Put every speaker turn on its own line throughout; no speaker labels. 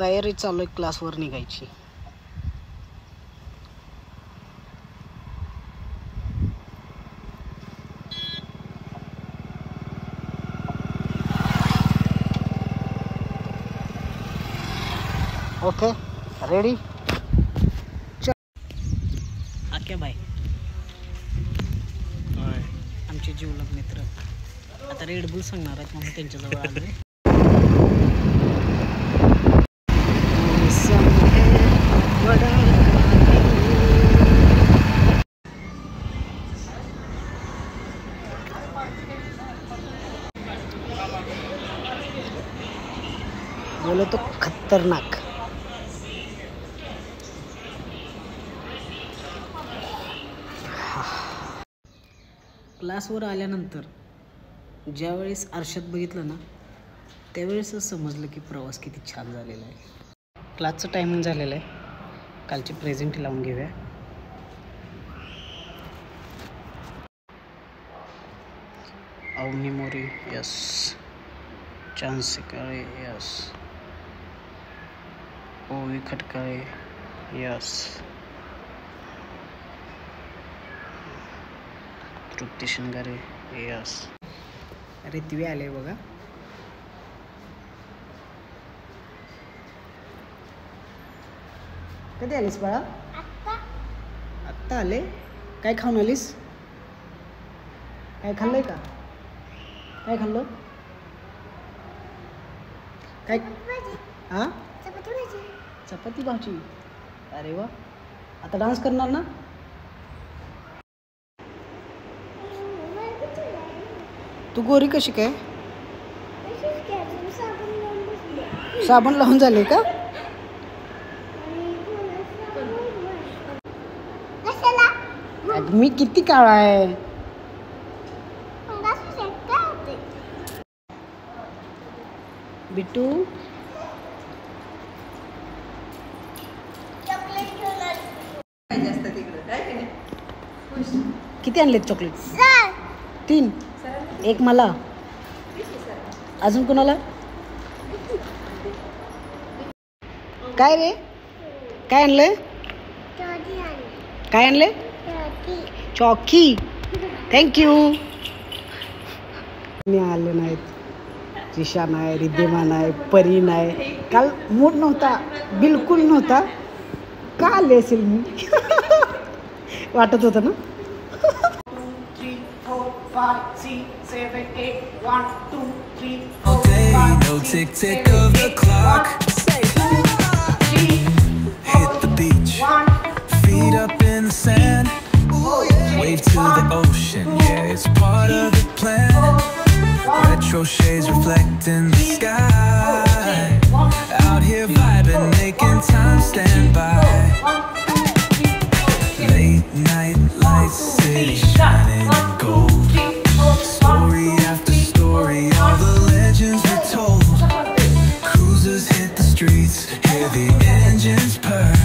तयारी चालू आहे क्लासवर निघायची. Okay ready. आक्या बाय आमचे जीवलग मित्र आता रेड बुल सांगणार आहेत म्हणून त्यांच्याजवळ आलोय. बोले तो खतरनाक. क्लासवर आल्यानंतर ज्यावेळेस आरशात बघितलं ना त्यावेळेसच समजलं की प्रवास किती छान झालेला आहे. क्लासचं टायमिंग झालेलं आहे. कालची प्रेझेंट लावून घेऊया. अवनी मोरी यस. चान्स काळे यस. ओवी खटकाळे यस. तृप्ती शिंगारे यस. रित्वी आले बघा. कधी आलीस बाळा? आत्ता आले. काय खाऊन आलीस? काय खाल्लंय का? काय खाल्लं? काय? हा चपाती भाजी. अरे वा. आता डान्स करणार ना? तू गोरी कशी काय? साबण लावून झाले का? मी किती काळा आहे. बिट्टू किती आणलेत चॉकलेट? 3. एक मला. अजून कोणाला? काय रे? काय आणलंय? काय आणले? चॉकी. थँक्यू. मी आले नाहीत. जिशा नाही, रिद्धिमा नाही, परी नाही. काल मूड नव्हता, बिलकुल नव्हता. का आले असेल मी? वाटत होतं ना. 3, 4, 5, 6, 7, 8. 1, 2, 3, 4, 5, no tick tick of the clock. Hit the beach, feet up in the sand. Wave to the ocean, yeah, it's part of the plan. Retro shades reflecting the sky. Out here vibing, making time stand by. Late night lights, city shining in gold. Story after story, all the legends were told. Cruisers hit the streets, hear the engines purr.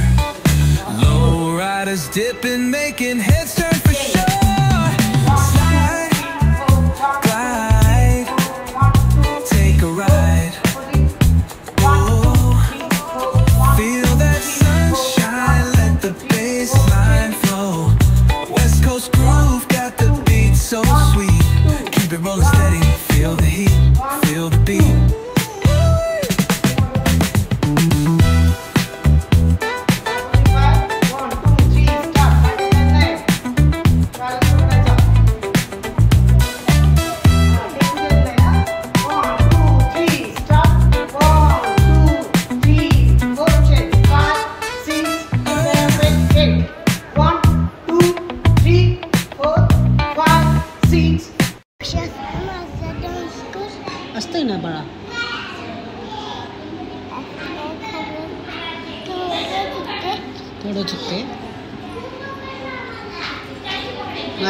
Low riders dipping, making heads turn for sure. Slide, glide, take a ride. Oh, feel that sunshine, let the bass line flow. West Coast groove got the beat so sweet. Keep it rolling steady, feel the heat, feel the beat. असतंय ना बाळा. थोडं चुकते.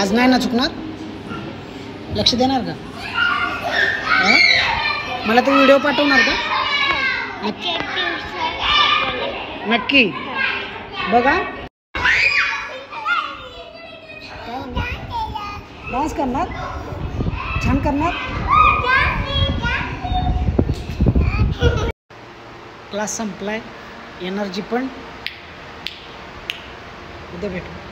आज नाही ना चुकणार. लक्ष देणार का? मला तो व्हिडिओ पाठवणार का? नक्की बघा. डान्स करणार. छान करणार. क्लास संपलाय, एनर्जी पण. उद्या भेटू.